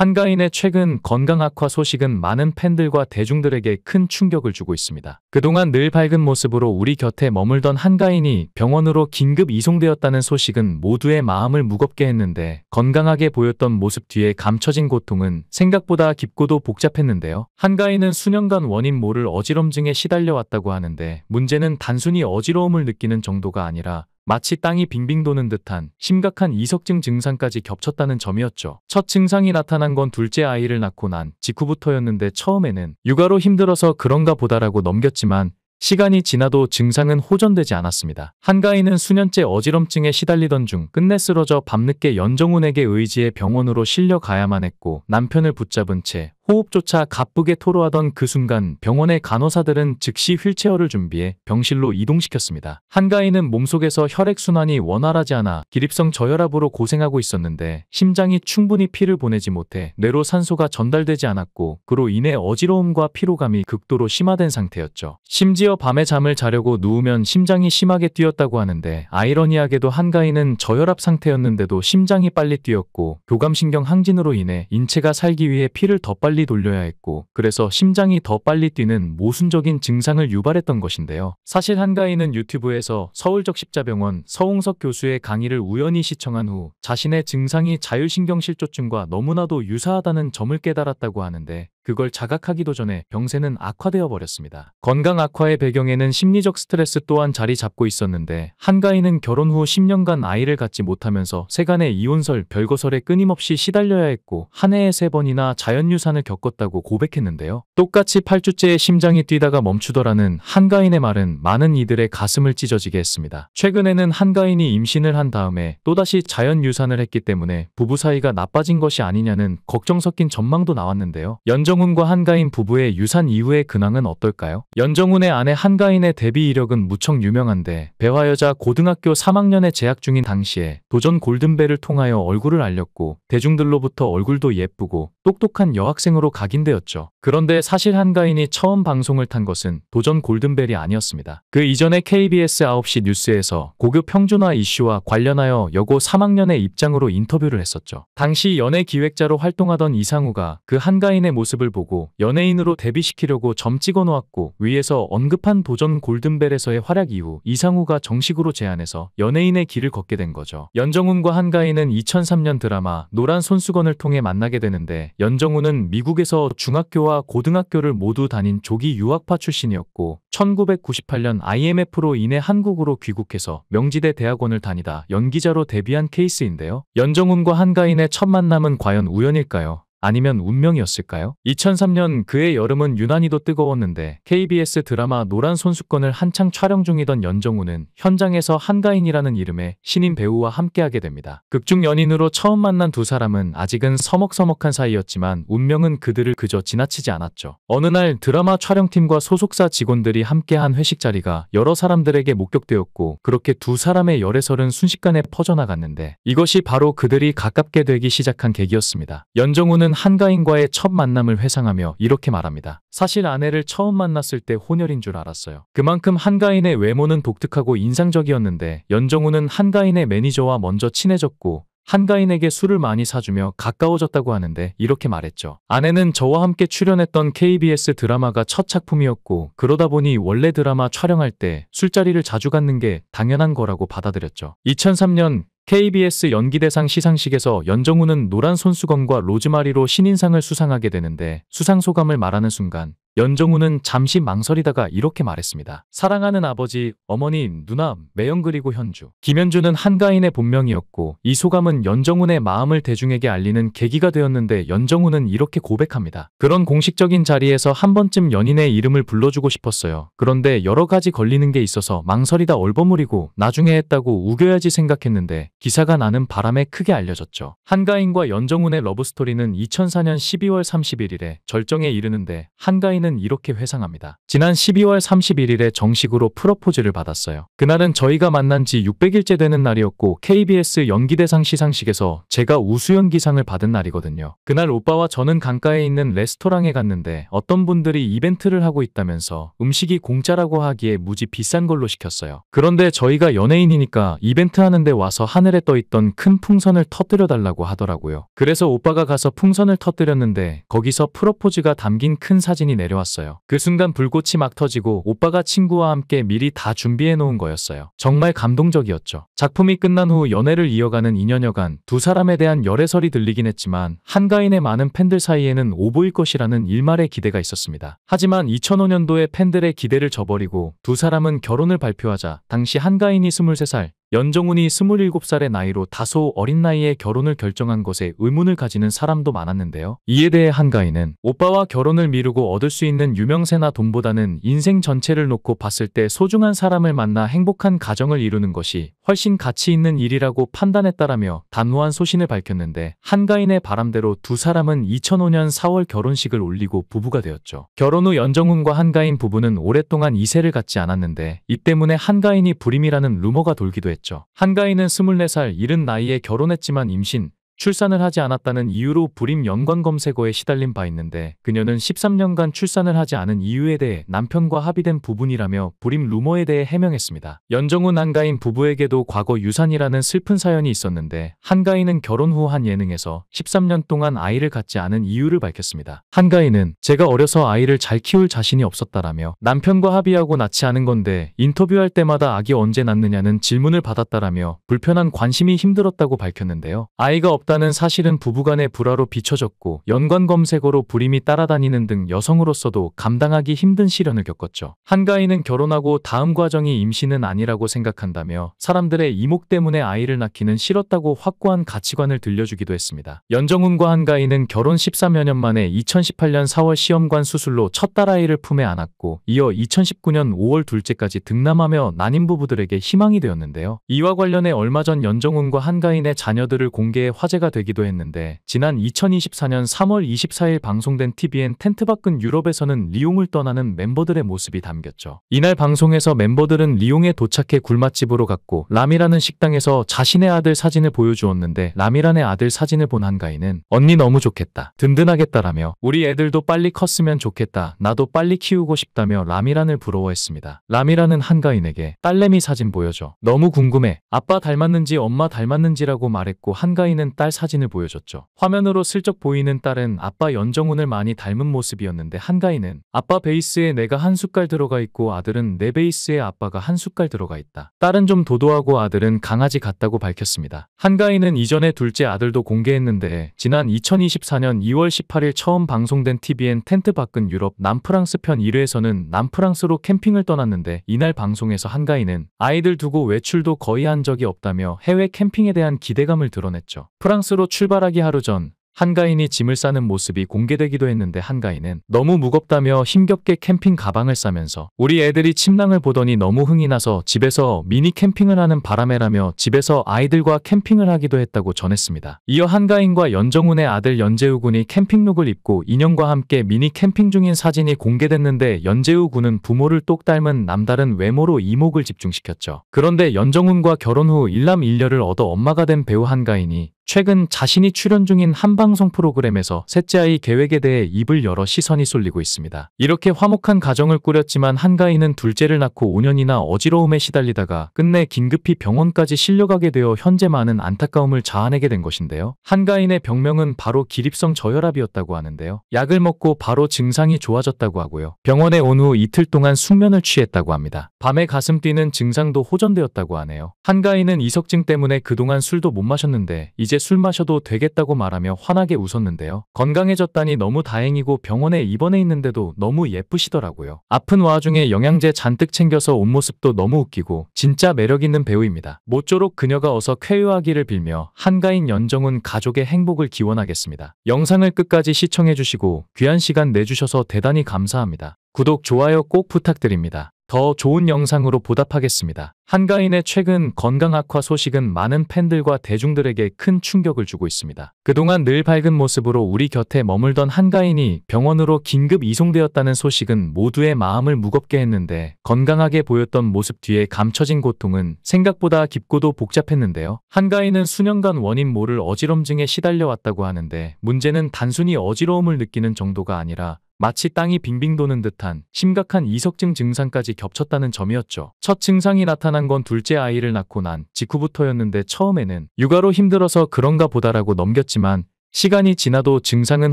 한가인의 최근 건강 악화 소식은 많은 팬들과 대중들에게 큰 충격을 주고 있습니다. 그동안 늘 밝은 모습으로 우리 곁에 머물던 한가인이 병원으로 긴급 이송되었다는 소식은 모두의 마음을 무겁게 했는데, 건강하게 보였던 모습 뒤에 감춰진 고통은 생각보다 깊고도 복잡했는데요. 한가인은 수년간 원인 모를 어지럼증에 시달려왔다고 하는데, 문제는 단순히 어지러움을 느끼는 정도가 아니라 마치 땅이 빙빙 도는 듯한 심각한 이석증 증상까지 겹쳤다는 점이었죠. 첫 증상이 나타난 건 둘째 아이를 낳고 난 직후부터였는데, 처음에는 육아로 힘들어서 그런가 보다라고 넘겼지만 시간이 지나도 증상은 호전되지 않았습니다. 한가인은 수년째 어지럼증에 시달리던 중 끝내 쓰러져 밤늦게 연정훈에게 의지해 병원으로 실려가야만 했고, 남편을 붙잡은 채 호흡조차 가쁘게 토로하던 그 순간 병원의 간호사들은 즉시 휠체어를 준비해 병실로 이동시켰습니다. 한가인은 몸속에서 혈액순환이 원활하지 않아 기립성 저혈압으로 고생하고 있었는데, 심장이 충분히 피를 보내지 못해 뇌로 산소가 전달되지 않았고, 그로 인해 어지러움과 피로감이 극도로 심화된 상태였죠. 심지어 밤에 잠을 자려고 누우면 심장이 심하게 뛰었다고 하는데, 아이러니하게도 한가인은 저혈압 상태였는데도 심장이 빨리 뛰었고, 교감신경 항진으로 인해 인체가 살기 위해 피를 더 빨리 돌려야 했고, 그래서 심장이 더 빨리 뛰는 모순적인 증상을 유발했던 것인데요. 사실 한가인은 유튜브에서 서울적십자병원 서홍석 교수의 강의를 우연히 시청한 후 자신의 증상이 자율신경실조증과 너무나도 유사하다는 점을 깨달았다고 하는데, 그걸 자각하기도 전에 병세는 악화되어 버렸습니다. 건강 악화의 배경에는 심리적 스트레스 또한 자리 잡고 있었는데, 한가인은 결혼 후 10년간 아이를 갖지 못하면서 세간의 이혼설, 별거설에 끊임없이 시달려야 했고, 한 해에 3번이나 자연유산을 겪었다고 고백했는데요. 똑같이 8주째에 심장이 뛰다가 멈추더라는 한가인의 말은 많은 이들의 가슴을 찢어지게 했습니다. 최근에는 한가인이 임신을 한 다음에 또다시 자연유산을 했기 때문에 부부 사이가 나빠진 것이 아니냐는 걱정 섞인 전망도 나왔는데요. 연정훈과 한가인 부부의 유산 이후의 근황은 어떨까요? 연정훈의 아내 한가인의 데뷔 이력은 무척 유명한데, 배화여자 고등학교 3학년에 재학 중인 당시에 도전 골든벨을 통하여 얼굴을 알렸고, 대중들로부터 얼굴도 예쁘고 똑똑한 여학생으로 각인되었죠. 그런데 사실 한가인이 처음 방송을 탄 것은 도전 골든벨이 아니었습니다. 그 이전에 KBS 9시 뉴스에서 고교 평준화 이슈와 관련하여 여고 3학년의 입장으로 인터뷰를 했었죠. 당시 연예 기획자로 활동하던 이상우가 그 한가인의 모습을 보고 연예인으로 데뷔시키려고 점 찍어 놓았고, 위에서 언급한 도전 골든벨에서의 활약 이후 이상우가 정식으로 제안해서 연예인의 길을 걷게 된 거죠. 연정훈과 한가인은 2003년 드라마 노란 손수건을 통해 만나게 되는데, 연정훈은 미국에서 중학교와 고등학교를 모두 다닌 조기 유학파 출신이었고, 1998년 IMF로 인해 한국으로 귀국해서 명지대 대학원을 다니다 연기자로 데뷔한 케이스인데요. 연정훈과 한가인의 첫 만남은 과연 우연일까요? 아니면 운명이었을까요? 2003년 그해 여름은 유난히도 뜨거웠는데, KBS 드라마 노란 손수건을 한창 촬영 중이던 연정훈은 현장에서 한가인이라는 이름의 신인 배우와 함께하게 됩니다. 극중 연인으로 처음 만난 두 사람은 아직은 서먹서먹한 사이였지만 운명은 그들을 그저 지나치지 않았죠. 어느 날 드라마 촬영팀과 소속사 직원들이 함께한 회식 자리가 여러 사람들에게 목격되었고, 그렇게 두 사람의 열애설은 순식간에 퍼져나갔는데, 이것이 바로 그들이 가깝게 되기 시작한 계기였습니다. 연정훈은 한가인과의 첫 만남을 회상하며 이렇게 말합니다. 사실 아내를 처음 만났을 때 혼혈인 줄 알았어요. 그만큼 한가인의 외모는 독특하고 인상적이었는데, 연정훈은 한가인의 매니저와 먼저 친해졌고, 한가인에게 술을 많이 사주며 가까워졌다고 하는데, 이렇게 말했죠. 아내는 저와 함께 출연했던 KBS 드라마가 첫 작품이었고, 그러다 보니 원래 드라마 촬영할 때 술자리를 자주 갖는 게 당연한 거라고 받아들였죠. 2003년 KBS 연기대상 시상식에서 연정훈은 노란 손수건과 로즈마리로 신인상을 수상하게 되는데, 수상 소감을 말하는 순간 연정훈은 잠시 망설이다가 이렇게 말했습니다. 사랑하는 아버지, 어머니, 누나, 매형 그리고 현주. 김현주는 한가인의 본명이었고, 이 소감은 연정훈의 마음을 대중에게 알리는 계기가 되었는데, 연정훈은 이렇게 고백합니다. 그런 공식적인 자리에서 한 번쯤 연인의 이름을 불러주고 싶었어요. 그런데 여러 가지 걸리는 게 있어서 망설이다 얼버무리고 나중에 했다고 우겨야지 생각했는데, 기사가 나는 바람에 크게 알려졌죠. 한가인과 연정훈의 러브스토리는 2004년 12월 31일에 절정에 이르는데, 한가인은 한가인은 이렇게 회상합니다. 지난 12월 31일에 정식으로 프러포즈를 받았어요. 그날은 저희가 만난 지 600일째 되는 날이었고 KBS 연기대상 시상식에서 제가 우수연기상을 받은 날이거든요. 그날 오빠와 저는 강가에 있는 레스토랑에 갔는데 어떤 분들이 이벤트를 하고 있다면서 음식이 공짜라고 하기에 무지 비싼 걸로 시켰어요. 그런데 저희가 연예인이니까 이벤트 하는데 와서 하늘에 떠있던 큰 풍선을 터뜨려 달라고 하더라고요. 그래서 오빠가 가서 풍선을 터뜨렸는데 거기서 프러포즈가 담긴 큰 사진이 내려왔어요. 그 순간 불꽃이 막 터지고 오빠가 친구와 함께 미리 다 준비해 놓은 거였어요. 정말 감동적이었죠. 작품이 끝난 후 연애를 이어가는 2년여간 두 사람에 대한 열애설이 들리긴 했지만 한가인의 많은 팬들 사이에는 오보일 것이라는 일말의 기대가 있었습니다. 하지만 2005년도에 팬들의 기대를 저버리고 두 사람은 결혼을 발표하자 당시 한가인이 23살, 연정훈이 27살의 나이로 다소 어린 나이에 결혼을 결정한 것에 의문을 가지는 사람도 많았는데요. 이에 대해 한가인은 오빠와 결혼을 미루고 얻을 수 있는 유명세나 돈보다는 인생 전체를 놓고 봤을 때 소중한 사람을 만나 행복한 가정을 이루는 것이 훨씬 가치 있는 일이라고 판단했다라며 단호한 소신을 밝혔는데 한가인의 바람대로 두 사람은 2005년 4월 결혼식을 올리고 부부가 되었죠. 결혼 후 연정훈과 한가인 부부는 오랫동안 이세를 갖지 않았는데 이 때문에 한가인이 불임이라는 루머가 돌기도 했죠. 한가인은 24살 이른 나이에 결혼했지만 임신, 출산을 하지 않았다는 이유로 불임 연관 검색어에 시달린 바 있는데 그녀는 13년간 출산을 하지 않은 이유에 대해 남편과 합의된 부분이라며 불임 루머에 대해 해명했습니다. 연정훈 한가인 부부에게도 과거 유산이라는 슬픈 사연이 있었는데 한가인은 결혼 후 한 예능에서 13년 동안 아이를 갖지 않은 이유를 밝혔습니다. 한가인은 제가 어려서 아이를 잘 키울 자신이 없었다라며 남편과 합의하고 낳지 않은 건데 인터뷰할 때마다 아기 언제 낳느냐는 질문을 받았다라며 불편한 관심이 힘들었다고 밝혔는데요. 아이가 없다는 사실은 부부간의 불화로 비춰졌고 연관 검색어로 불임이 따라다니는 등 여성으로서도 감당하기 힘든 시련을 겪었죠. 한가인은 결혼하고 다음 과정이 임신은 아니라고 생각한다며 사람들의 이목 때문에 아이를 낳기는 싫었다고 확고한 가치관을 들려주기도 했습니다. 연정훈과 한가인은 결혼 13여 년 만에 2018년 4월 시험관 수술로 첫 딸아이를 품에 안았고 이어 2019년 5월 둘째까지 등남하며 난임 부부들에게 희망이 되었는데요. 이와 관련해 얼마 전 연정훈과 한가인의 자녀들을 공개해 화제가 되기도 했는데 지난 2024년 3월 24일 방송된 TVN 텐트 밖은 유럽에서는 리옹을 떠나는 멤버들의 모습이 담겼죠. 이날 방송에서 멤버들은 리옹에 도착해 굴맛집으로 갔고 람이라는 식당에서 자신의 아들 사진을 보여주었는데 람이라는 아들 사진을 본 한가인은 언니 너무 좋겠다, 든든하겠다라며 우리 애들도 빨리 컸으면 좋겠다, 나도 빨리 키우고 싶다며 람이란을 부러워했습니다. 람이란은 한가인에게 딸내미 사진 보여줘, 너무 궁금해, 아빠 닮았는지 엄마 닮았는지라고 말했고 한가인은 딸 사진을 보여줬죠. 화면으로 슬쩍 보이는 딸은 아빠 연정훈을 많이 닮은 모습이었는데 한가인은 아빠 베이스에 내가 한 숟갈 들어가 있고 아들은 내 베이스에 아빠가 한 숟갈 들어가 있다. 딸은 좀 도도하고 아들은 강아지 같다고 밝혔습니다. 한가인은 이전에 둘째 아들도 공개했는데 지난 2024년 2월 18일 처음 방송된 TVN 텐트 밖은 유럽 남프랑스 편 1회에서는 남프랑스로 캠핑을 떠났는데 이날 방송에서 한가인은 아이들 두고 외출도 거의 한 적이 없다며 해외 캠핑에 대한 기대감을 드러냈죠. 프랑스로 출발하기 하루 전 한가인이 짐을 싸는 모습이 공개되기도 했는데 한가인은 너무 무겁다며 힘겹게 캠핑 가방을 싸면서 우리 애들이 침낭을 보더니 너무 흥이 나서 집에서 미니 캠핑을 하는 바람에라며 집에서 아이들과 캠핑을 하기도 했다고 전했습니다. 이어 한가인과 연정훈의 아들 연재우 군이 캠핑룩을 입고 인형과 함께 미니 캠핑 중인 사진이 공개됐는데 연재우 군은 부모를 똑 닮은 남다른 외모로 이목을 집중시켰죠. 그런데 연정훈과 결혼 후 일남 일녀를 얻어 엄마가 된 배우 한가인이 최근 자신이 출연 중인 한 방송 프로그램에서 셋째 아이 계획에 대해 입을 열어 시선이 쏠리고 있습니다. 이렇게 화목한 가정을 꾸렸지만 한가인은 둘째를 낳고 5년이나 어지러움에 시달리다가 끝내 긴급히 병원까지 실려가게 되어 현재 많은 안타까움을 자아내게 된 것인데요. 한가인의 병명은 바로 기립성 저혈압이었다고 하는데요. 약을 먹고 바로 증상이 좋아졌다고 하고요. 병원에 온 후 이틀 동안 숙면을 취했다고 합니다. 밤에 가슴 뛰는 증상도 호전되었다고 하네요. 한가인은 이석증 때문에 그동안 술도 못 마셨는데 이제 술 마셔도 되겠다고 말하며 환하게 웃었는데요. 건강해졌다니 너무 다행이고 병원에 입원해 있는데도 너무 예쁘시더라고요. 아픈 와중에 영양제 잔뜩 챙겨서 온 모습도 너무 웃기고 진짜 매력있는 배우입니다. 모쪼록 그녀가 어서 쾌유하기를 빌며 한가인 연정훈 가족의 행복을 기원하겠습니다. 영상을 끝까지 시청해주시고 귀한 시간 내주셔서 대단히 감사합니다. 구독, 좋아요 꼭 부탁드립니다. 더 좋은 영상으로 보답하겠습니다. 한가인의 최근 건강 악화 소식은 많은 팬들과 대중들에게 큰 충격을 주고 있습니다. 그동안 늘 밝은 모습으로 우리 곁에 머물던 한가인이 병원으로 긴급 이송되었다는 소식은 모두의 마음을 무겁게 했는데, 건강하게 보였던 모습 뒤에 감춰진 고통은 생각보다 깊고도 복잡했는데요. 한가인은 수년간 원인 모를 어지럼증에 시달려왔다고 하는데, 문제는 단순히 어지러움을 느끼는 정도가 아니라 마치 땅이 빙빙 도는 듯한 심각한 이석증 증상까지 겹쳤다는 점이었죠. 첫 증상이 나타난 건 둘째 아이를 낳고 난 직후부터였는데, 처음에는 육아로 힘들어서 그런가 보다라고 넘겼지만 시간이 지나도 증상은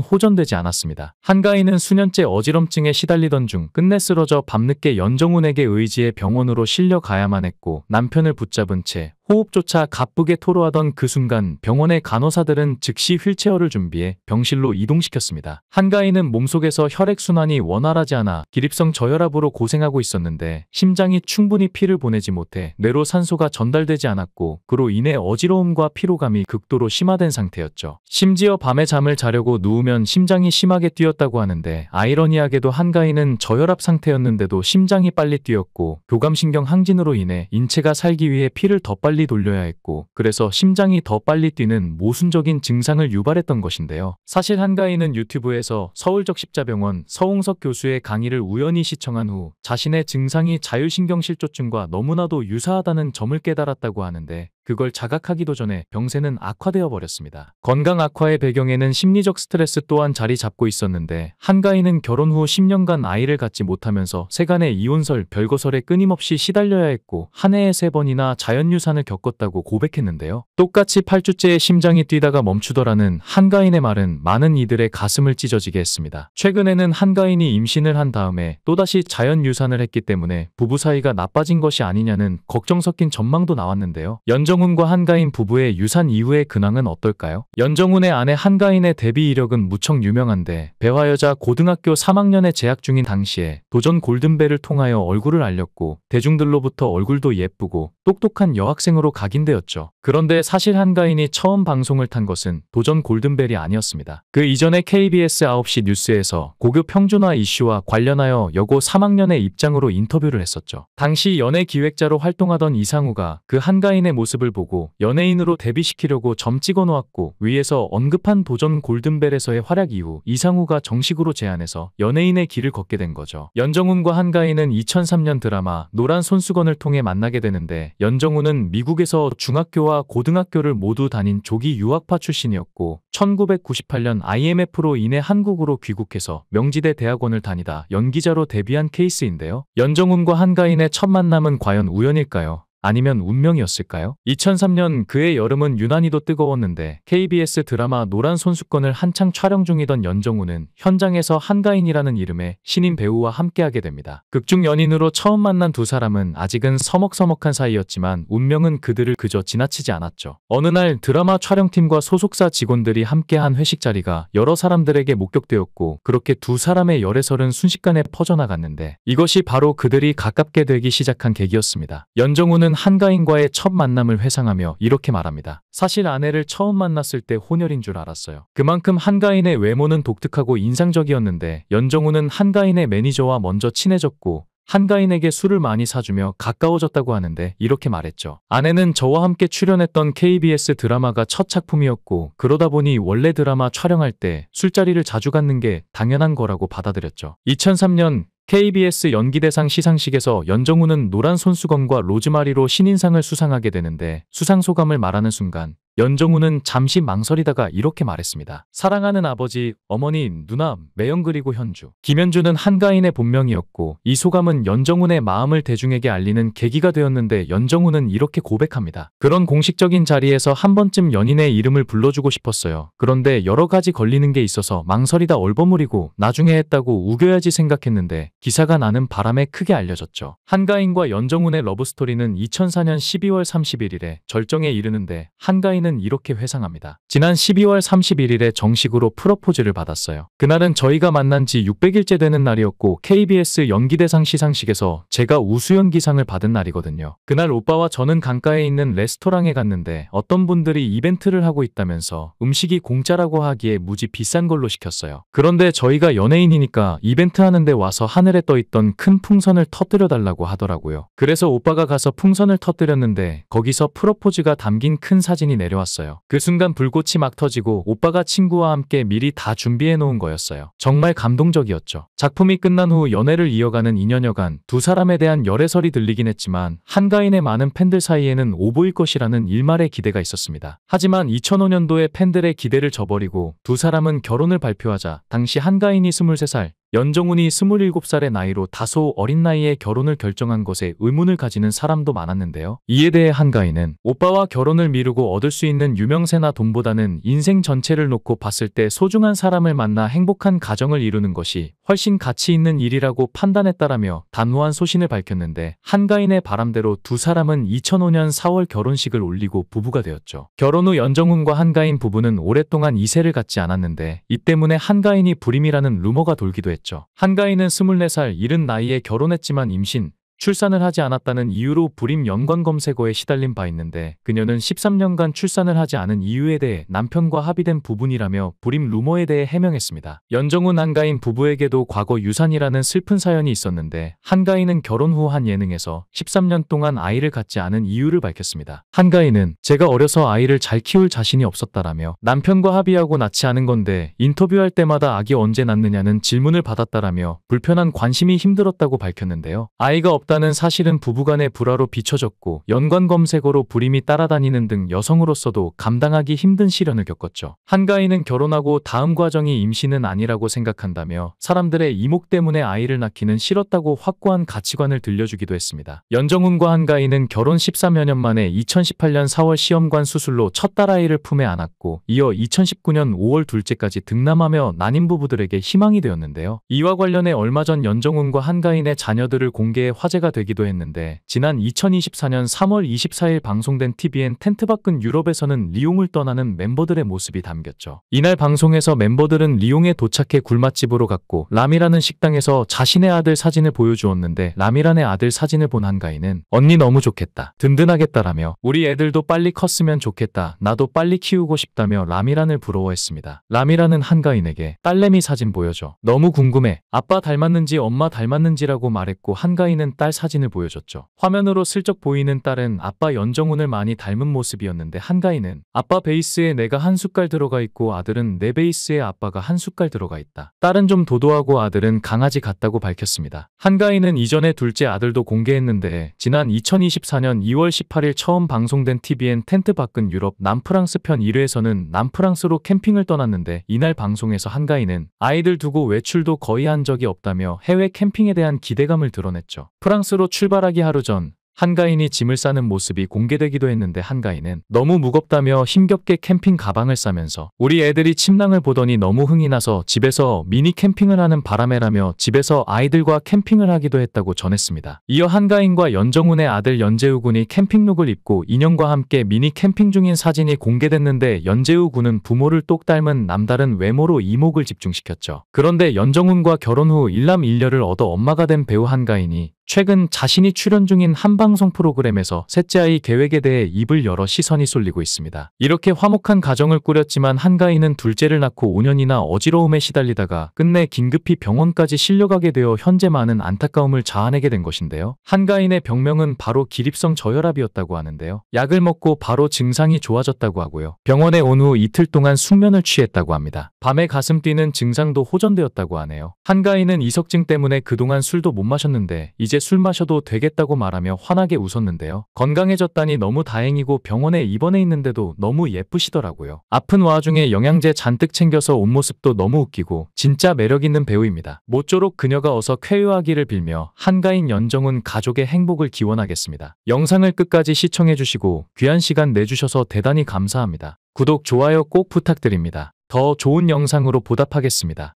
호전되지 않았습니다. 한가인은 수년째 어지럼증에 시달리던 중 끝내 쓰러져 밤늦게 연정훈에게 의지해 병원으로 실려 가야만 했고, 남편을 붙잡은 채 호흡조차 가쁘게 토로하던 그 순간 병원의 간호사들은 즉시 휠체어를 준비해 병실로 이동시켰습니다. 한가인은 몸속에서 혈액순환이 원활하지 않아 기립성 저혈압으로 고생하고 있었는데, 심장이 충분히 피를 보내지 못해 뇌로 산소가 전달되지 않았고, 그로 인해 어지러움과 피로감이 극도로 심화된 상태였죠. 심지어 밤에 잠을 자려고 누우면 심장이 심하게 뛰었다고 하는데, 아이러니하게도 한가인은 저혈압 상태였는데도 심장이 빨리 뛰었고, 교감신경 항진으로 인해 인체가 살기 위해 피를 더 빨리 돌려야 했고, 그래서 심장이 더 빨리 뛰는 모순적인 증상을 유발했던 것인데요. 사실 한가인은 유튜브에서 서울적십자병원 서홍석 교수의 강의를 우연히 시청한 후 자신의 증상이 자율신경실조증과 너무나도 유사하다는 점을 깨달았다고 하는데, 그걸 자각하기도 전에 병세는 악화되어 버렸습니다. 건강 악화의 배경에는 심리적 스트레스 또한 자리 잡고 있었는데, 한가인은 결혼 후 10년간 아이를 갖지 못하면서 세간의 이혼설, 별거설에 끊임없이 시달려야 했고, 한 해에 3번이나 자연유산을 겪었다고 고백했는데요. 똑같이 8주째에 심장이 뛰다가 멈추더라는 한가인의 말은 많은 이들의 가슴을 찢어지게 했습니다. 최근에는 한가인이 임신을 한 다음에 또다시 자연유산을 했기 때문에 부부 사이가 나빠진 것이 아니냐는 걱정 섞인 전망도 나왔는데요. 연정훈과 한가인 부부의 유산 이후의 근황은 어떨까요? 연정훈의 아내 한가인의 데뷔 이력은 무척 유명한데, 배화여자 고등학교 3학년에 재학 중인 당시에 도전 골든벨을 통하여 얼굴을 알렸고, 대중들로부터 얼굴도 예쁘고 똑똑한 여학생으로 각인되었죠. 그런데 사실 한가인이 처음 방송을 탄 것은 도전 골든벨이 아니었습니다. 그 이전에 KBS 9시 뉴스에서 고교 평준화 이슈와 관련하여 여고 3학년의 입장으로 인터뷰를 했었죠. 당시 연예 기획자로 활동하던 이상우가 그 한가인의 모습을 보고 연예인으로 데뷔시키려고 점 찍어 놓았고, 위에서 언급한 도전 골든벨에서의 활약 이후 이상우가 정식으로 제안해서 연예인의 길을 걷게 된 거죠. 연정훈과 한가인은 2003년 드라마 노란 손수건을 통해 만나게 되는데, 연정훈은 미국에서 중학교와 고등학교를 모두 다닌 조기 유학파 출신이었고, 1998년 IMF로 인해 한국으로 귀국해서 명지대 대학원을 다니다 연기자로 데뷔한 케이스인데요. 연정훈과 한가인의 첫 만남은 과연 우연일까요? 아니면 운명이었을까요? 2003년 그해 여름은 유난히도 뜨거웠는데, KBS 드라마 노란 손수건을 한창 촬영 중이던 연정훈은 현장에서 한가인이라는 이름의 신인 배우와 함께하게 됩니다. 극중 연인으로 처음 만난 두 사람은 아직은 서먹서먹한 사이였지만 운명은 그들을 그저 지나치지 않았죠. 어느 날 드라마 촬영팀과 소속사 직원들이 함께한 회식 자리가 여러 사람들에게 목격되었고, 그렇게 두 사람의 열애설은 순식간에 퍼져나갔는데, 이것이 바로 그들이 가깝게 되기 시작한 계기였습니다. 연정훈은 한가인과의 첫 만남을 회상하며 이렇게 말합니다. 사실 아내를 처음 만났을 때 혼혈인 줄 알았어요. 그만큼 한가인의 외모는 독특하고 인상적이었는데, 연정훈은 한가인의 매니저와 먼저 친해졌고, 한가인에게 술을 많이 사주며 가까워졌다고 하는데, 이렇게 말했죠. 아내는 저와 함께 출연했던 KBS 드라마가 첫 작품이었고, 그러다 보니 원래 드라마 촬영할 때 술자리를 자주 갖는 게 당연한 거라고 받아들였죠. 2003년 KBS 연기대상 시상식에서 연정훈은 노란 손수건과 로즈마리로 신인상을 수상하게 되는데, 수상 소감을 말하는 순간 연정훈은 잠시 망설이다가 이렇게 말했습니다. 사랑하는 아버지, 어머니, 누나, 매형 그리고 현주. 김현주는 한가인의 본명이었고, 이 소감은 연정훈의 마음을 대중에게 알리는 계기가 되었는데, 연정훈은 이렇게 고백합니다. 그런 공식적인 자리에서 한 번쯤 연인의 이름을 불러주고 싶었어요. 그런데 여러 가지 걸리는 게 있어서 망설이다 얼버무리고 나중에 했다고 우겨야지 생각했는데, 기사가 나는 바람에 크게 알려졌죠. 한가인과 연정훈의 러브스토리는 2004년 12월 31일에 절정에 이르는데, 한가인은 한가인은 이렇게 회상합니다. 지난 12월 31일에 정식으로 프러포즈를 받았어요. 그날은 저희가 만난 지 600일째 되는 날이었고 KBS 연기대상 시상식에서 제가 우수연기상을 받은 날이거든요. 그날 오빠와 저는 강가에 있는 레스토랑에 갔는데 어떤 분들이 이벤트를 하고 있다면서 음식이 공짜라고 하기에 무지 비싼 걸로 시켰어요. 그런데 저희가 연예인이니까 이벤트 하는데 와서 하늘에 떠있던 큰 풍선을 터뜨려 달라고 하더라고요. 그래서 오빠가 가서 풍선을 터뜨렸는데 거기서 프로포즈가 담긴 큰 사진이 내려왔어요. 그 순간 불꽃이 막 터지고 오빠가 친구와 함께 미리 다 준비해 놓은 거였어요. 정말 감동적이었죠. 작품이 끝난 후 연애를 이어가는 2년여간 두 사람에 대한 열애설이 들리긴 했지만 한가인의 많은 팬들 사이에는 오보일 것이라는 일말의 기대가 있었습니다. 하지만 2005년도에 팬들의 기대를 저버리고 두 사람은 결혼을 발표하자 당시 한가인이 23살, 연정훈이 27살의 나이로 다소 어린 나이에 결혼을 결정한 것에 의문을 가지는 사람도 많았는데요. 이에 대해 한가인은 오빠와 결혼을 미루고 얻을 수 있는 유명세나 돈보다는 인생 전체를 놓고 봤을 때 소중한 사람을 만나 행복한 가정을 이루는 것이 훨씬 가치 있는 일이라고 판단했다라며 단호한 소신을 밝혔는데 한가인의 바람대로 두 사람은 2005년 4월 결혼식을 올리고 부부가 되었죠. 결혼 후 연정훈과 한가인 부부는 오랫동안 이세를 갖지 않았는데 이 때문에 한가인이 불임이라는 루머가 돌기도 했죠. 한가인은 24살 이른 나이에 결혼했지만 임신, 출산을 하지 않았다는 이유로 불임 연관 검색어에 시달린 바 있는데 그녀는 13년간 출산을 하지 않은 이유에 대해 남편과 합의된 부분이라며 불임 루머에 대해 해명했습니다. 연정훈 한가인 부부에게도 과거 유산이라는 슬픈 사연이 있었는데 한가인은 결혼 후 한 예능에서 13년 동안 아이를 갖지 않은 이유를 밝혔습니다. 한가인은 제가 어려서 아이를 잘 키울 자신이 없었다라며 남편과 합의하고 낳지 않은 건데 인터뷰할 때마다 아기 언제 낳느냐는 질문을 받았다라며 불편한 관심이 힘들었다고 밝혔는데요. 아이가 없다는 사실은 부부간의 불화로 비춰졌고 연관 검색어로 불임이 따라다니는 등 여성으로서도 감당하기 힘든 시련을 겪었죠. 한가인은 결혼하고 다음 과정이 임신은 아니라고 생각한다며 사람들의 이목 때문에 아이를 낳기는 싫었다고 확고한 가치관을 들려주기도 했습니다. 연정훈과 한가인은 결혼 13여 년 만에 2018년 4월 시험관 수술로 첫 딸아이를 품에 안았고 이어 2019년 5월 둘째까지 등남하며 난임 부부들에게 희망이 되었는데요. 이와 관련해 얼마 전 연정훈과 한가인의 자녀들을 공개해 화제가 되기도 했는데 지난 2024년 3월 24일 방송된 TVN 텐트 밖은 유럽에서는 리옹을 떠나는 멤버들의 모습이 담겼죠. 이날 방송에서 멤버들은 리옹에 도착해 굴맛집으로 갔고 람이라는 식당에서 자신의 아들 사진을 보여주었는데 람이라는 아들 사진을 본 한가인은 언니 너무 좋겠다, 든든하겠다라며 우리 애들도 빨리 컸으면 좋겠다, 나도 빨리 키우고 싶다며 람이란을 부러워했습니다. 람이란은 한가인에게 딸내미 사진 보여줘, 너무 궁금해, 아빠 닮았는지 엄마 닮았는지라고 말했고 한가인은 딸 사진을 보여줬죠. 화면으로 슬쩍 보이는 딸은 아빠 연정훈을 많이 닮은 모습이었는데 한가인은 아빠 베이스에 내가 한 숟갈 들어가 있고 아들은 내 베이스에 아빠가 한 숟갈 들어가 있다. 딸은 좀 도도하고 아들은 강아지 같다고 밝혔습니다. 한가인은 이전에 둘째 아들도 공개했는데 지난 2024년 2월 18일 처음 방송된 TVN 텐트 밖은 유럽 남프랑스 편 1회에서는 남프랑스로 캠핑을 떠났는데 이날 방송에서 한가인은 아이들 두고 외출도 거의 한 적이 없다며 해외 캠핑에 대한 기대감을 드러냈죠. 프랑스로 출발하기 하루 전 한가인이 짐을 싸는 모습이 공개되기도 했는데 한가인은 너무 무겁다며 힘겹게 캠핑 가방을 싸면서 우리 애들이 침낭을 보더니 너무 흥이 나서 집에서 미니 캠핑을 하는 바람에라며 집에서 아이들과 캠핑을 하기도 했다고 전했습니다. 이어 한가인과 연정훈의 아들 연재우 군이 캠핑룩을 입고 인형과 함께 미니 캠핑 중인 사진이 공개됐는데 연재우 군은 부모를 똑 닮은 남다른 외모로 이목을 집중시켰죠. 그런데 연정훈과 결혼 후 일남일녀를 얻어 엄마가 된 배우 한가인이 최근 자신이 출연 중인 한 방송 프로그램에서 셋째 아이 계획에 대해 입을 열어 시선이 쏠리고 있습니다. 이렇게 화목한 가정을 꾸렸지만 한가인은 둘째를 낳고 5년이나 어지러움에 시달리다가 끝내 긴급히 병원까지 실려가게 되어 현재 많은 안타까움을 자아내게 된 것인데요. 한가인의 병명은 바로 기립성 저혈압이었다고 하는데요. 약을 먹고 바로 증상이 좋아졌다고 하고요. 병원에 온 후 이틀 동안 숙면을 취했다고 합니다. 밤에 가슴 뛰는 증상도 호전되었다고 하네요. 한가인은 이석증 때문에 그동안 술도 못 마셨는데 이제 술 마셔도 되겠다고 말하며 환하게 웃었는데요. 건강해졌다니 너무 다행이고 병원에 입원해 있는데도 너무 예쁘시더라고요. 아픈 와중에 영양제 잔뜩 챙겨서 온 모습도 너무 웃기고 진짜 매력있는 배우입니다. 모쪼록 그녀가 어서 쾌유하기를 빌며 한가인 연정훈 가족의 행복을 기원하겠습니다. 영상을 끝까지 시청해주시고 귀한 시간 내주셔서 대단히 감사합니다. 구독, 좋아요 꼭 부탁드립니다. 더 좋은 영상으로 보답하겠습니다.